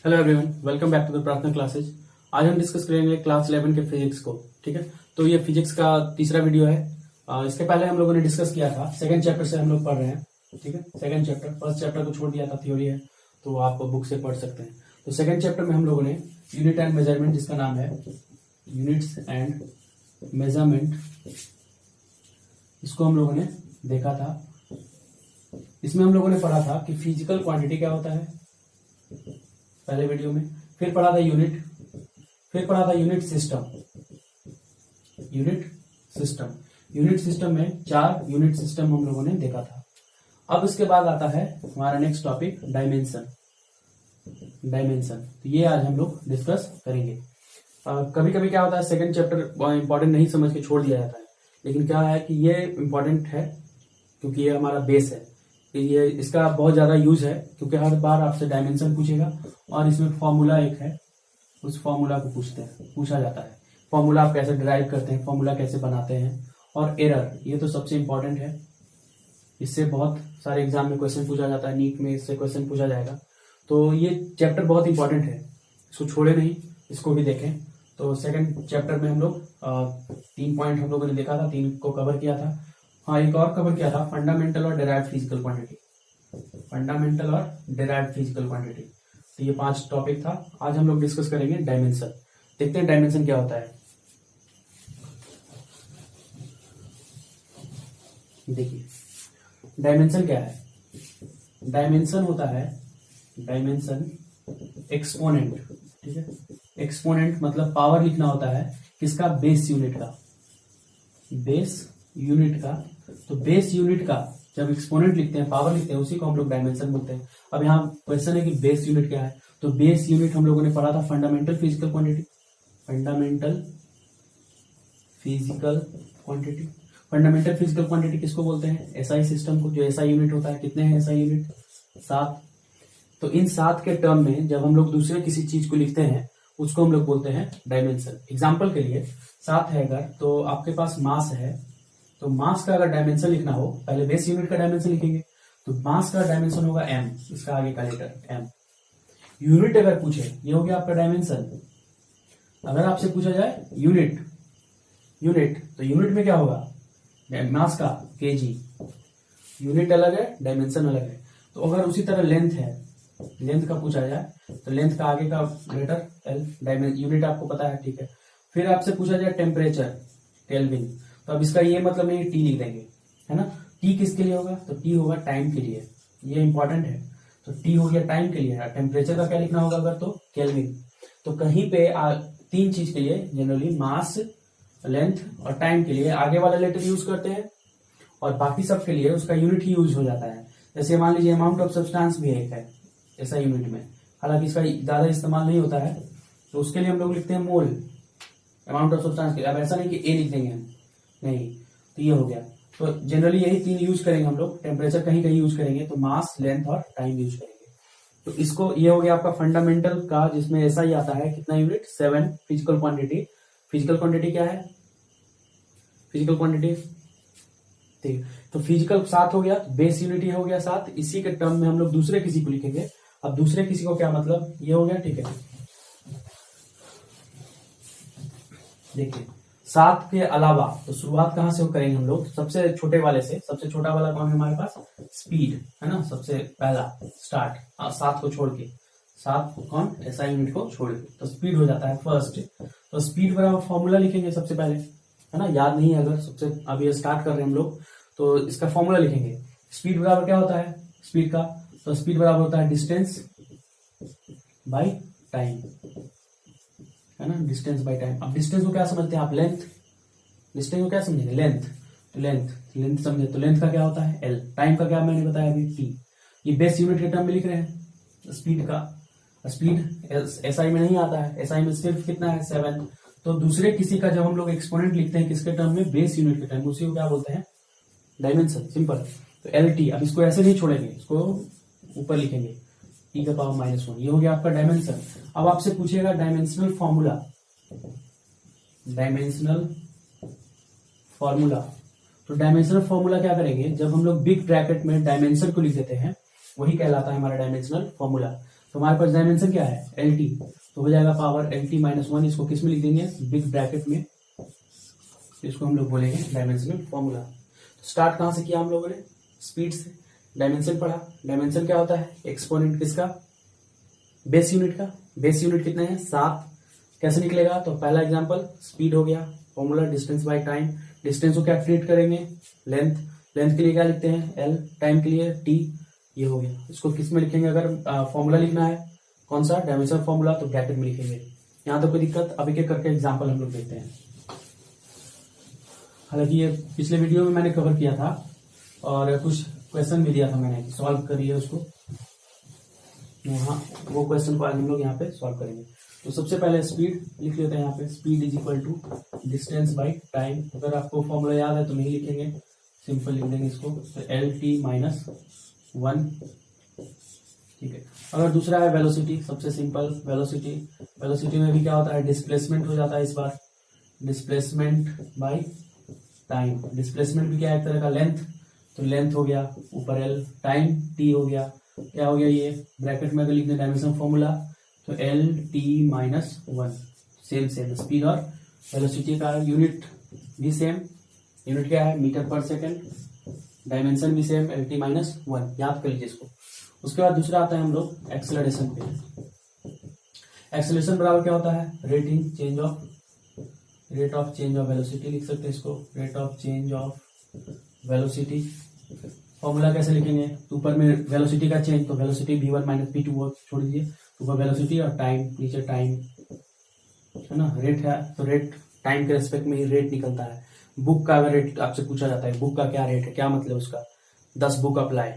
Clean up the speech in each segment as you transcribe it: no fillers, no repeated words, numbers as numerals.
Hello everyone, welcome back to the Prarthana classes. आज हम discuss करेंगे क्लास 11 के फिजिक्स को। ठीक है, तो ये फिजिक्स का तीसरा वीडियो है। इसके पहले हम लोगों ने डिस्कस किया था, सेकंड चैप्टर से हम लोग पढ़ रहे हैं। ठीक है, सेकंड चैप्टर, फर्स्ट चैप्टर को छोड़ दिया था, थ्योरी है तो आप बुक से पढ़ सकते हैं। तो सेकंड चैप्टर में हम लोगों ने यूनिट एंड मेजरमेंट, जिसका नाम है यूनिट्स एंड मेजरमेंट, इसको हम लोगों ने देखा था। इसमें हम लोगों ने पढ़ा था कि फिजिकल क्वांटिटी क्या होता है पहले वीडियो में, फिर पढ़ा था यूनिट, फिर पढ़ा था यूनिट सिस्टम। यूनिट सिस्टम में 4 यूनिट सिस्टम हम लोगों ने देखा था। अब इसके बाद आता है हमारा नेक्स्ट टॉपिक, डायमेंशन। तो ये आज हम लोग डिस्कस करेंगे। कभी कभी क्या होता है, सेकंड चैप्टर इंपॉर्टेंट नहीं समझ के छोड़ दिया जाता है, लेकिन क्या है कि ये इंपॉर्टेंट है क्योंकि ये हमारा बेस है। ये इसका बहुत ज्यादा यूज है क्योंकि हर बार आपसे डायमेंशन पूछेगा और इसमें फॉर्मूला एक है, उस फॉर्मूला को पूछा जाता है। फॉर्मूला आप कैसे डिराइव करते हैं, फॉर्मूला कैसे बनाते हैं, और एरर, ये तो सबसे इंपॉर्टेंट है। इससे बहुत सारे एग्जाम में क्वेश्चन पूछा जाता है, नीट में इससे क्वेश्चन पूछा जाएगा। तो ये चैप्टर बहुत इंपॉर्टेंट है, इसको छोड़े नहीं, इसको भी देखें। तो सेकंड चैप्टर में हम लोग 3 पॉइंट हम लोगों ने देखा था, 3 को कवर किया था। हाँ, एक और कवर किया था, फंडामेंटल और डिराइव्ड फिजिकल क्वांटिटी। तो ये 5 टॉपिक था। आज हम लोग डिस्कस करेंगे डायमेंशन। देखते हैं डायमेंशन क्या होता है। देखिए डायमेंशन क्या है। डायमेंशन होता है एक्सपोनेंट। ठीक है, एक्सपोनेंट मतलब पावर लिखना होता है किसका, बेस यूनिट का। तो बेस यूनिट का जब एक्सपोनेंट लिखते हैं, पावर लिखते हैं, उसी को हम लोग डायमेंशन बोलते हैं। अब यहाँ क्वेश्चन है कि बेस यूनिट क्या है, तो बेस यूनिट हम लोगों ने पढ़ा था fundamental physical quantity. Fundamental physical quantity किसको बोलते हैं, एसआई सिस्टम को। जो एसआई यूनिट होता है, कितने हैं एसआई यूनिट, 7। तो इन 7 के टर्म में जब हम लोग दूसरे किसी चीज को लिखते हैं, उसको हम लोग बोलते हैं डायमेंशन। एग्जाम्पल के लिए 7 है अगर, तो आपके पास मास है, तो मास का अगर डायमेंशन लिखना हो, पहले बेस यूनिट का डायमेंशन लिखेंगे, तो मास का डायमेंशन होगा m, इसका आगे का लेटर m। यूनिट अगर पूछे, ये हो गया आपका डायमेंशन। अगर आपसे पूछा जाए यूनिट, तो यूनिट में क्या होगा, मास का kg। यूनिट अलग है, डायमेंशन अलग है। तो अगर उसी तरह लेंथ का पूछा जाए, तो लेंथ का आगे का लेटर l, यूनिट आपको पता है, ठीक है। फिर आपसे पूछा जाए टेम्परेचर, केल्विन, तो अब इसका ये मतलब नहीं टी लिख देंगे, है ना। टी किसके लिए होगा, तो टी होगा टाइम के लिए, ये इंपॉर्टेंट है। तो टी हो गया टाइम के लिए। टेम्परेचर का क्या लिखना होगा अगर, तो केल्विन। तो कहीं पे 3 चीज के लिए जनरली मास, लेंथ और टाइम के लिए आगे वाला लेटर यूज करते हैं, और बाकी सब के लिए उसका यूनिट ही यूज हो जाता है। जैसे मान लीजिए अमाउंट ऑफ सब्सटेंस भी एक है ऐसा यूनिट में, हालांकि इसका ज्यादा इस्तेमाल नहीं होता है, तो उसके लिए हम लोग लिखते हैं मोल, अमाउंट ऑफ सब्सटेंस के लिए। अब ऐसा नहीं कि ए लिख देंगे हम, नहीं, तो ये हो गया। तो जनरली यही 3 यूज करेंगे हम लोग। टेम्परेचर कहीं कहीं यूज करेंगे, तो मास, लेंथ और टाइम यूज करेंगे। तो इसको, ये हो गया आपका फंडामेंटल का, जिसमें ऐसा ही आता है, कितना यूनिट, 7 फिजिकल क्वांटिटी क्या है, फिजिकल क्वांटिटी, ठीक। तो फिजिकल 7 हो गया, बेस यूनिट ये हो गया 7। इसी के टर्म में हम लोग दूसरे किसी को लिखेंगे। अब दूसरे किसी को क्या मतलब, ये हो गया, ठीक है। देखिए 7 के अलावा, तो शुरुआत कहां से करेंगे हम लोग, सबसे छोटे वाले से। सबसे छोटा वाला कौन है हमारे पास, स्पीड, है ना, सबसे पहला स्टार्ट 7 को छोड़ के, 7 कौन, एसआई यूनिट को छोड़ के, तो स्पीड हो जाता है फर्स्ट। तो स्पीड बराबर फॉर्मूला लिखेंगे सबसे पहले, है ना, याद नहीं है अगर, सबसे अभी स्टार्ट कर रहे हैं हम लोग, तो इसका फॉर्मूला लिखेंगे। स्पीड बराबर क्या होता है स्पीड का, तो स्पीड बराबर होता है डिस्टेंस बाय टाइम, है ना, डिस्टेंस बाय टाइम। अब डिस्टेंस को क्या समझते हैं आप, लेंथ। डिस्टेंस को क्या समझेंगे, लेंथ। तो लेंथ समझे, तो लेंथ का क्या होता है l। टाइम का क्या मैंने बताया अभी, t। ये बेस यूनिट के टर्म में लिख रहे हैं स्पीड का। स्पीड एसआई में नहीं आता है, एसआई में सिर्फ कितना है, 7। तो दूसरे किसी का जब हम लोग एक्सपोनेंट लिखते हैं, किसके टर्म में, बेस यूनिट के टर्म, उसी को क्या बोलते हैं, डायमेंशन, सिंपल। तो LT, अब इसको ऐसे नहीं छोड़ेंगे, इसको ऊपर लिखेंगे, t का पावर -1, ये हो गया आपका डायमेंशन। अब आपसे पूछेगा डायमेंशनल फॉर्मूला, तो डायमेंशनल फॉर्मूला क्या करेंगे, जब हम लोग बिग ब्रैकेट में डायमेंशन को लिख देते हैं, वही कहलाता है हमारा डायमेंशनल फॉर्मूला। तो हमारे पास डायमेंशन क्या है, एल टी, तो हो जाएगा power L T minus one. इसको किस में लिख देंगे, बिग ब्रैकेट में, इसको हम लोग बोलेंगे डायमेंशनल फॉर्मूला। तो स्टार्ट कहाँ से किया हम लोगों ने, स्पीड से। डायमेंशन पढ़ा, डायमेंशन क्या होता है, एक्सपोनेंट किसका, बेस यूनिट का। बेस यूनिट कितने हैं, 7। कैसे निकलेगा, तो पहला एग्जांपल स्पीड हो गया, formula distance by time. Distance को क्या ट्रीट करेंगे, लेंथ। लेंथ के लिए क्या लिखते हैं, एल, टाइम के लिए टी, ये हो गया। इसको किस में लिखेंगे, अगर फॉर्मूला लिखना है कौन सा, डायमेंशन फॉर्मूला, तो ब्रैकेट में लिखेंगे। यहाँ तो कोई दिक्कत, अब एक एक करके एग्जाम्पल हम लोग देखते हैं। हालांकि ये पिछले वीडियो में मैंने कवर किया था और कुछ क्वेश्चन भी दिया था मैंने, सॉल्व करिए उसको। हाँ, वो क्वेश्चन को आज हम लोग यहाँ पे सॉल्व करेंगे। तो सबसे पहले स्पीड लिख लेते हैं यहाँ पे, speed is equal to distance by time. अगर आपको फॉर्मूला याद है तो नहीं लिखेंगे, सिंपल लिख देंगे इसको, तो एल टी माइनस वन। ठीक है। अगर दूसरा है वेलोसिटी, सबसे सिंपल वेलोसिटी। वेलोसिटी में भी क्या होता है, डिस्प्लेसमेंट हो जाता है इस बार, डिस्प्लेसमेंट बाई टाइम। डिस्प्लेसमेंट भी क्या है, एक तरह का लेंथ, तो लेंथ हो गया ऊपर एल, टाइम टी हो गया, क्या हो गया ये, ब्रैकेट में अगर लिखने डायमेंशन फॉर्मूला, तो L T minus one. Same same speed और वेलोसिटी का यूनिट भी सेम, यूनिट क्या है, मीटर पर सेकेंड। डायमेंशन भी same, L T minus one, याद कर लीजिए इसको। उसके बाद दूसरा आता है हम लोग एक्सेलरेशन पे। एक्सेलरेशन बराबर क्या होता है, rate of change of velocity लिख सकते हैं इसको, rate of change of velocity. Formula कैसे लिखेंगे, तो ऊपर में वेलोसिटी का चेंज, तो वेलोसिटी v1 माइनस v2 छोड़ दीजिए, ऊपर वेलोसिटी और टाइम, नीचे टाइम, है ना। रेट है तो रेट टाइम के रेस्पेक्ट में ही रेट निकलता है। बुक का अगर रेट आपसे पूछा जाता है, बुक का क्या रेट है, क्या मतलब उसका, 10 बुक अप्लाई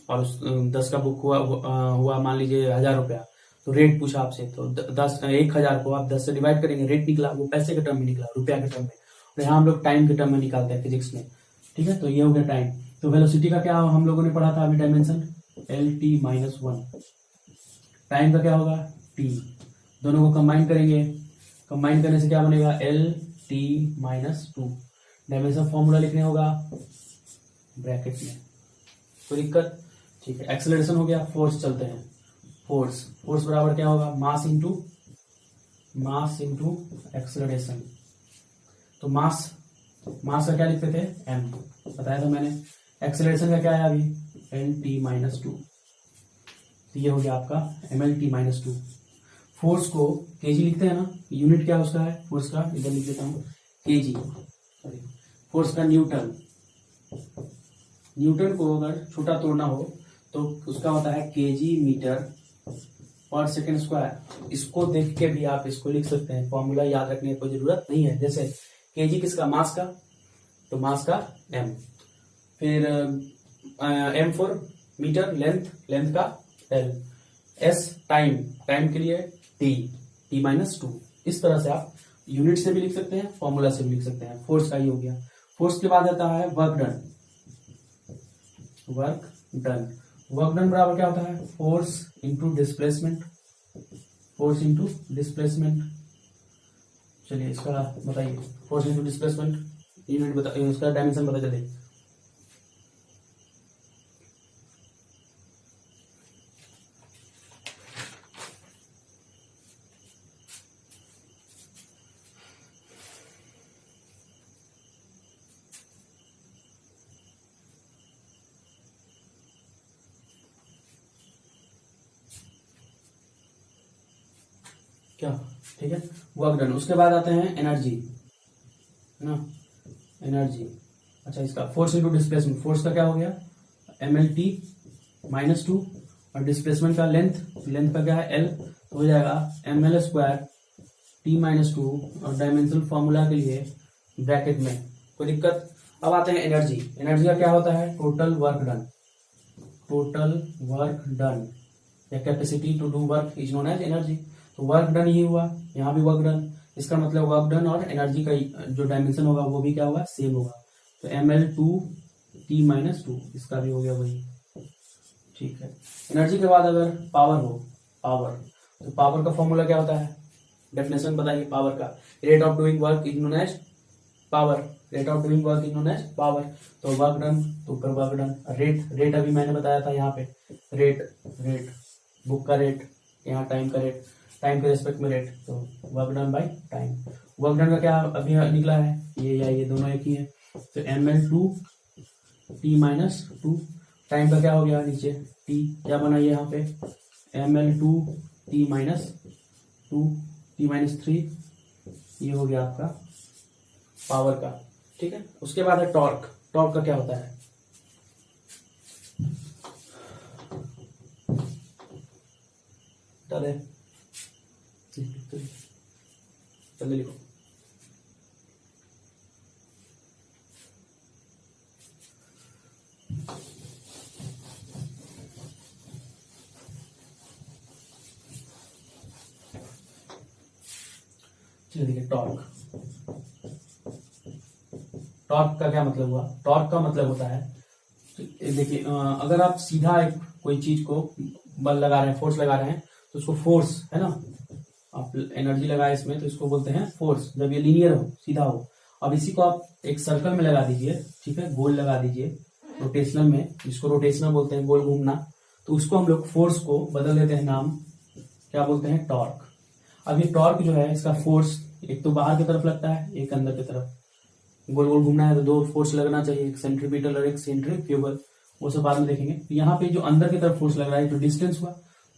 और उस 10 का बुक हुआ मान लीजिए 1000 रुपया, तो रेट पूछा आपसे, तो 1000 को आप 10 से डिवाइड करेंगे, रेट निकला, वो पैसे के टर्म में निकला, रुपया के टर्म में। और यहाँ हम लोग टाइम के टर्म में निकालते हैं फिजिक्स में, ठीक है। तो ये हो गया टाइम। तो वेलोसिटी का क्या हम लोगों ने पढ़ा था अभी, dimension L T minus one. Time का क्या होगा, टी। दोनों को कंबाइन करेंगे, कंबाइन करने से क्या बनेगा, L T minus to. Dimension formula लिखने होगा ब्रैकेट में, कोई दिक्कत, ठीक है। एक्सेलरेशन हो गया, फोर्स चलते हैं। फोर्स बराबर क्या होगा, मास इंटू एक्सेलरेशन। तो मास का क्या लिखते थे, एम, बताया था मैंने। एक्सेलरेशन का क्या है अभी, एल टी माइनस टू, तो ये हो गया आपका M L T minus to. Force को केजी लिखते हैं ना, यूनिट क्या उसका है फोर्स का, इधर लिख देता हूँ केजी। फोर्स का न्यूटन को अगर छोटा तोड़ना हो तो उसका होता है केजी मीटर पर सेकेंड स्क्वायर। इसको देख के भी आप इसको लिख सकते हैं, फॉर्मूला याद रखने की कोई जरूरत नहीं है। जैसे केजी किसका, मास का, तो मास का एम, फिर एम फॉर मीटर, लेंथ का एल, एस टाइम के लिए टी माइनस टू। इस तरह से आप यूनिट से भी लिख सकते हैं, फॉर्मूला से भी लिख सकते हैं। फोर्स का ही हो गया। फोर्स के बाद आता है वर्क डन बराबर क्या होता है, फोर्स इंटू डिस्प्लेसमेंट। चलिए इसका बताइए, फोर्स इंटू डिस्प्लेसमेंट, यूनिट बता, इसका डायमेंशन बता चलिए। क्या, ठीक है, वर्क डन। उसके बाद आते हैं एनर्जी, है ना, एनर्जी। अच्छा, इसका फोर्स इंटू डिस्प्लेसमेंट, फोर्स का क्या हो गया, M L T minus two, और डिस्प्लेसमेंट का लेंथ का क्या है एल, तो हो जाएगा M L square T minus two, और डायमेंशनल फॉर्मूला के लिए ब्रैकेट में, कोई दिक्कत। अब आते हैं एनर्जी का क्या होता है, टोटल वर्क डन या capacity to do work is known as energy. तो वर्क डन ही हुआ, यहाँ भी वर्क डन, इसका मतलब वर्क डन और एनर्जी का जो डायमेंशन होगा वो भी क्या होगा, सेम होगा। तो M L two T minus two, इसका भी हो गया वही, ठीक है। एनर्जी के बाद अगर पावर हो, तो पावर का फॉर्मूला क्या होता है, डेफिनेशन बताइए पावर का, rate of doing work is known as power, तो वर्क डन, तो ऊपर वर्क डन। रेट अभी मैंने बताया था यहाँ पे, रेट बुक का रेट, यहाँ टाइम का रेट, टाइम के रेस्पेक्ट में रेट, तो work done by time. Work done का क्या अभी निकला है, ये या ये दोनों एक ही है, तो ml2 t-2, टाइम का क्या हो गया नीचे t, क्या बना ये यहाँ पे ml2 t-2 t-3, ये हो गया आपका पावर का, ठीक है। उसके बाद है टॉर्क। टॉर्क का क्या होता है, चले लिखो। चलिए देखिए टॉर्क। टॉर्क का क्या मतलब हुआ, टॉर्क का मतलब होता है, देखिए अगर आप सीधा एक कोई चीज को बल लगा रहे हैं, फोर्स लगा रहे हैं, तो उसको फोर्स है ना, आप एनर्जी लगाए इसमें तो इसको बोलते हैं फोर्स, जब ये लीनियर हो, सीधा हो। अब इसी को आप एक सर्कल में लगा दीजिए, ठीक है, गोल लगा दीजिए रोटेशनल में, जिसको रोटेशनल बोलते हैं, गोल घूमना, तो उसको हम लोग फोर्स को बदल देते हैं नाम, क्या बोलते हैं, टॉर्क। अब ये टॉर्क जो है, इसका फोर्स एक तो बाहर की तरफ लगता है, एक अंदर की तरफ, गोल गोल घूमना है तो दो फोर्स लगना चाहिए, एक सेंट्रीपिटल और एक सेंट्रीफ्यूगल, वो सब बाद में देखेंगे। तो यहाँ पे जो अंदर की तरफ फोर्स लग रहा है, जो डिस्टेंस हुआ,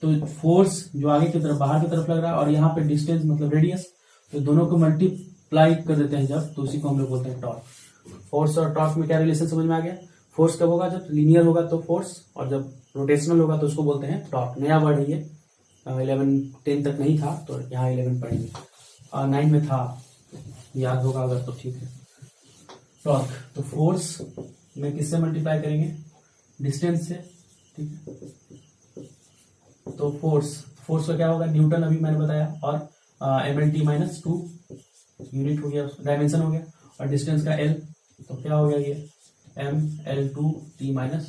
तो फोर्स जो आगे की तरफ बाहर की तरफ लग रहा है, और यहाँ पे डिस्टेंस मतलब रेडियस, तो दोनों को मल्टीप्लाई कर देते हैं जब, तो उसी को हम लोग बोलते हैं टॉर्क। फोर्स और टॉर्क में क्या रिलेशन समझ में आ गया। फोर्स कब होगा, जब लीनियर होगा तो फोर्स, और जब रोटेशनल होगा तो उसको बोलते हैं टॉर्क। नया वर्ड है ये, 11-10 तक नहीं था, तो यहाँ 11 पढ़ेंगे, 9 में था, याद होगा अगर तो ठीक है। टॉर्क, तो फोर्स में किससे मल्टीप्लाई करेंगे, डिस्टेंस से, ठीक है। तो फोर्स का क्या होगा, न्यूटन अभी मैंने बताया, और mlt-2 यूनिट हो गया, डायमेंशन हो गया, और डिस्टेंस का l, तो क्या हो गया ये ml2t-,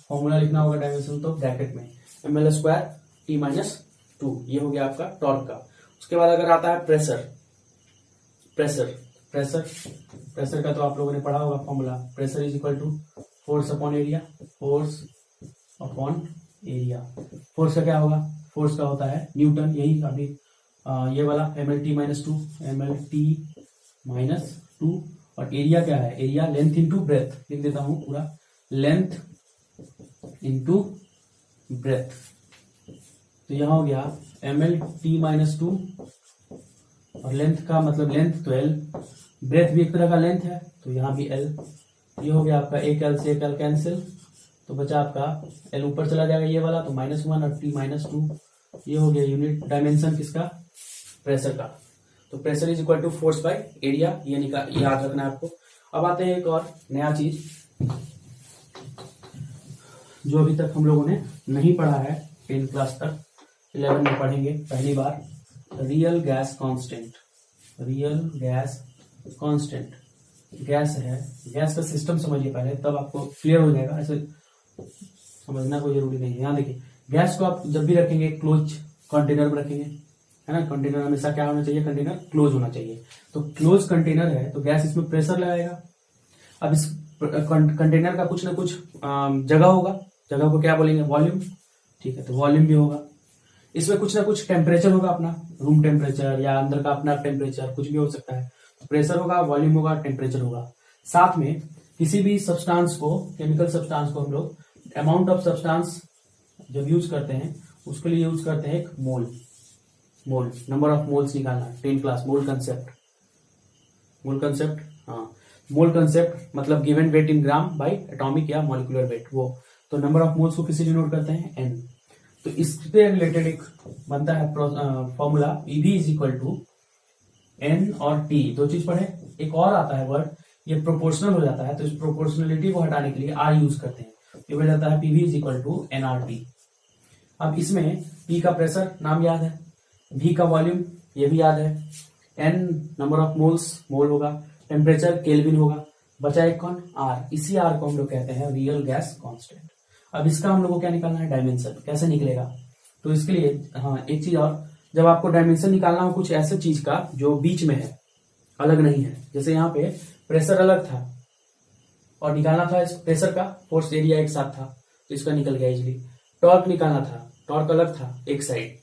फॉर्मूला लिखना होगा डायमेंशन तो ब्रैकेट में ml2t-2, ये हो गया आपका टॉर्क का। उसके बाद अगर आता है प्रेशर का तो आप लोगों ने पढ़ा होगा formula, pressure is equal to force upon area, force का क्या होगा, फोर्स का होता है न्यूटन, यही अभी ये वाला mlt-2, और एरिया क्या है, एरिया लेंथ इंटू ब्रेथ, लिख देता हूं पूरा, लेंथ इंटू ब्रेथ, तो यहां हो गया mlt-2, और लेंथ का मतलब लेंथ तो l, ब्रेथ भी एक तरह का लेंथ है, तो यहाँ भी l, ये हो गया आपका, एक l से एक l कैंसिल, तो बचा आपका l ऊपर चला जाएगा ये वाला, तो -1 और t-2, ये हो गया यूनिट डायमेंशन किसका, प्रेशर का। तो pressure is equal to force by area, ये याद रखना है आपको। अब आते हैं एक और नया चीज जो अभी तक हम लोगों ने नहीं पढ़ा है, 10 क्लास तक, 11 में पढ़ेंगे पहली बार, रियल गैस कांस्टेंट। गैस है, गैस का सिस्टम समझिए पहले, तब आपको क्लियर हो जाएगा, ऐसे समझना कोई जरूरी नहीं है। यहाँ देखिए, गैस को आप जब भी रखेंगे क्लोज कंटेनर में रखेंगे, है ना, कंटेनर हमेशा क्या होना चाहिए, कंटेनर क्लोज होना चाहिए, तो क्लोज कंटेनर है तो गैस इसमें प्रेशर लगाएगा। अब इस कंटेनर का कुछ ना कुछ जगह होगा, जगह को क्या बोलेंगे, वॉल्यूम, ठीक है, तो वॉल्यूम भी होगा। इसमें कुछ ना कुछ टेम्परेचर होगा, अपना रूम टेम्परेचर या अंदर का अपना टेम्परेचर, कुछ भी हो सकता है, प्रेशर होगा, वॉल्यूम होगा, टेम्परेचर होगा। साथ में किसी भी सब्सटेंस को, केमिकल सब्सटेंस को हम लोग अमाउंट ऑफ सब्सटेंस जब यूज करते हैं उसके लिए यूज करते हैं एक मोल, नंबर ऑफ मोल्स निकालना, 10 क्लास, मोल कंसेप्ट मतलब गिवन वेट इन ग्राम बाय एटॉमिक या मॉलिक्यूलर वेट, वो तो नंबर ऑफ मोल्स को किसी डिनोट करते हैं n। तो इससे रिलेटेड एक बनता है formula, EV is equal to n और t, दो चीज पढ़े। एक और आता है वर्ड, ये प्रोपोर्शनल हो जाता है, तो इस प्रोपोर्शनलिटी को हटाने के लिए r यूज करते हैं, ये बन जाता है PV is equal to nRT। अब इसमें P का प्रेशर नाम याद है, V का वॉल्यूम ये भी याद है, N नंबर ऑफ मोल्स, मोल होगा, टेम्परेचर केल्विन होगा, बचा एक कौन, R। इसी R को हम लोग कहते हैं रियल गैस कांस्टेंट। अब इसका हम लोग को क्या निकालना है, डायमेंशन, कैसे निकलेगा, तो इसके लिए हाँ एक चीज और, जब आपको डायमेंशन निकालना हो कुछ ऐसे चीज का जो बीच में है, अलग नहीं है, जैसे यहाँ पे प्रेशर अलग था और निकालना था इस प्रेशर का फोर्स एरिया एक साथ था, तो इसका निकल गया इजिली। टॉर्क निकालना था, टॉर्क अलग था एक साइड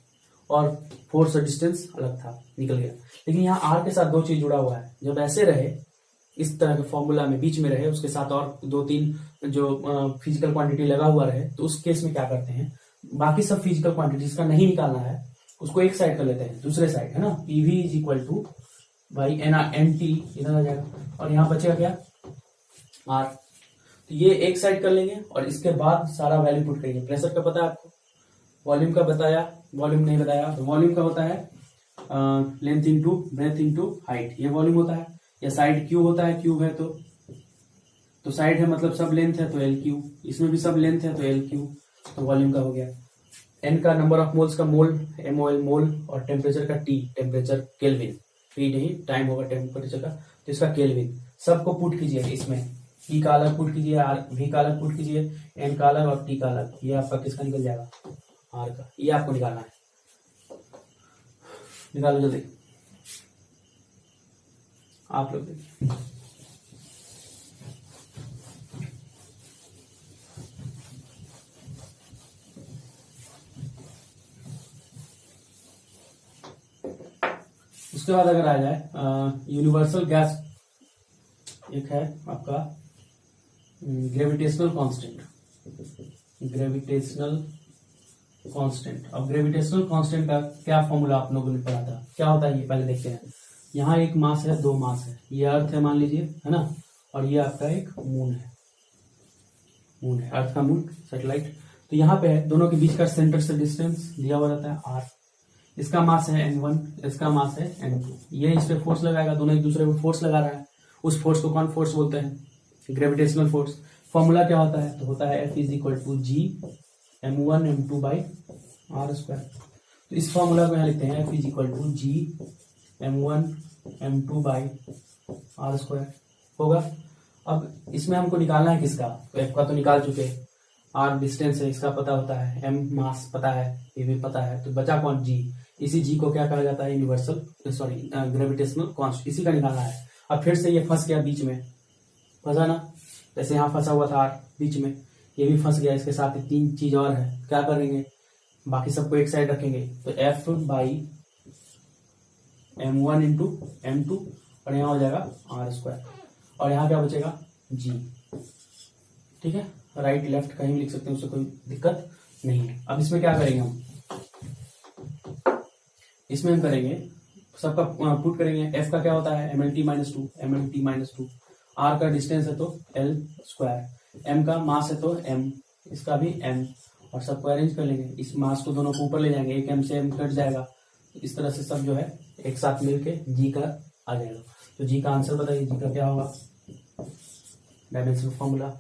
और फोर्स और डिस्टेंस अलग था, निकल गया। लेकिन यहाँ आर के साथ दो चीज जुड़ा हुआ है, जब ऐसे रहे इस तरह के फॉर्मूला में बीच में रहे, उसके साथ और दो तीन जो फिजिकल क्वांटिटी लगा हुआ रहे, तो उस केस में क्या करते हैं, बाकी सब फिजिकल क्वांटिटीज का नहीं निकालना है, उसको एक साइड कर लेते हैं, दूसरे साइड है ना, PV is equal to by N T इधर आ जाएगा और यहाँ बचेगा क्या आर। तो ये एक साइड कर लेंगे और इसके बाद सारा वैल्यू पुट करेंगे। प्रेशर का पता है आपको, वॉल्यूम का बताया, वॉल्यूम नहीं बताया, तो वॉल्यूम का होता है length into breadth into height, ये वॉल्यूम होता है। या साइड क्यू होता है, क्यूब है तो साइड है मतलब सब लेंथ है तो एल क्यू, इसमें भी सब लेंथ है तो एल क्यू, तो वॉल्यूम का हो गया। एन का नंबर ऑफ मोल्स का मोल MOL मोल, और टेम्परेचर का T टेम्परेचर केल्विन, T नहीं टाइम होगा टेम्परेचर का, तो इसका केल्विन। सबको पुट कीजिए इसमें, E का अलग पुट कीजिए, V का अलग पुट कीजिए, N का अलग और T का अलग, ये आपका किसका निकल जाएगा R का, ये आपको निकालना है, निकालो जल्दी आप लोग देखिए। उसके बाद अगर आ जाए यूनिवर्सल गैस, एक है आपका ग्रेविटेशनल कांस्टेंट, ग्रेविटेशनल कांस्टेंट। अब ग्रेविटेशनल कांस्टेंट का क्या फॉर्मूला आप लोगों ने पढ़ा था, क्या होता है ये पहले देखते हैं। यहाँ एक मास है, दो मास है, ये अर्थ है मान लीजिए, है ना, और ये आपका एक मून है, मून है, अर्थ का मून सैटेलाइट। तो यहाँ पे है, दोनों के बीच का सेंटर से डिस्टेंस दिया हुआ रहता है r, इसका मास है n1, इसका मास है n2, ये इस पे फोर्स लगाएगा, दोनों एक दूसरे पे फोर्स लगा रहा है, उस फोर्स को कौन फोर्स बोलते हैं, ग्रेविटेशनल फोर्स। फॉर्मूला क्या होता है, तो होता है F is equal to G m1 m2 by r square. तो इस फॉर्मूला को यहाँ लिखते हैं F is equal to G m1 m2 by r square होगा। अब इसमें हमको निकालना है किसका, तो F का तो निकाल चुके, R डिस्टेंस है इसका पता होता है, M मास पता है, ये भी पता है, तो बचा कौन G। इसी G को क्या कहा जाता है, यूनिवर्सल सॉरी ग्रेविटेशनल कांस्टेंट, इसी का निकालना है। अब फिर से ये फंस गया बीच में, फंसा ना, जैसे यहाँ फंसा हुआ था R बीच में, ये भी फंस गया, इसके साथ तीन चीज और है, क्या करेंगे, बाकी सबको एक साइड रखेंगे, तो F by m1 into m2 और यहाँ हो जाएगा r स्क्वायर, और यहाँ क्या बचेगा G। ठीक है, राइट लेफ्ट कहीं भी लिख सकते हैं, उससे कोई दिक्कत नहीं है। अब इसमें क्या करेंगे हम, इसमें हम करेंगे सबका पुट करेंगे। F का क्या होता है MLT minus two, MLT minus two, R का डिस्टेंस है तो L स्क्वायर, M का मास है तो M, इसका भी M, और सबको अरेंज कर लेंगे, इस मास को दोनों को ऊपर ले जाएंगे, एक M से M कट जाएगा, इस तरह से सब जो है एक साथ मिलके G का आ जाएगा। तो G का आंसर बताइए, G का क्या होगा, डायमेंशन फॉर्मूला।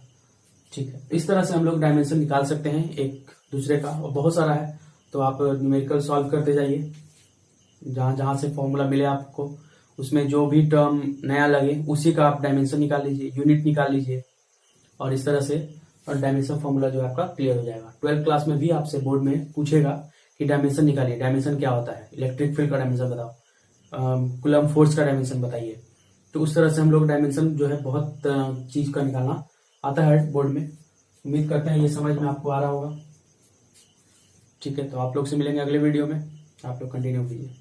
ठीक है, इस तरह से हम लोग डायमेंशन निकाल सकते हैं एक दूसरे का, और बहुत सारा है, तो आप न्यूमेरिकल सॉल्व करते जाइए, जहां जहां से फॉर्मूला मिले आपको, उसमें जो भी टर्म नया लगे उसी का आप डायमेंशन निकाल लीजिए, यूनिट निकाल लीजिए, और इस तरह से और डायमेंशन फॉर्मूला जो है आपका क्लियर हो जाएगा। 12th क्लास में भी आपसे बोर्ड में पूछेगा कि डायमेंशन निकालिए, डायमेंशन क्या होता है, इलेक्ट्रिक फील्ड का डायमेंशन बताओ, कूलम फोर्स का डायमेंशन बताइए। तो उस तरह से हम लोग डायमेंशन जो है बहुत चीज का निकालना आता है बोर्ड में। उम्मीद करते हैं ये समझ में आपको आ रहा होगा। ठीक है, तो आप लोग से मिलेंगे अगले वीडियो में, आप लोग कंटिन्यू कीजिए।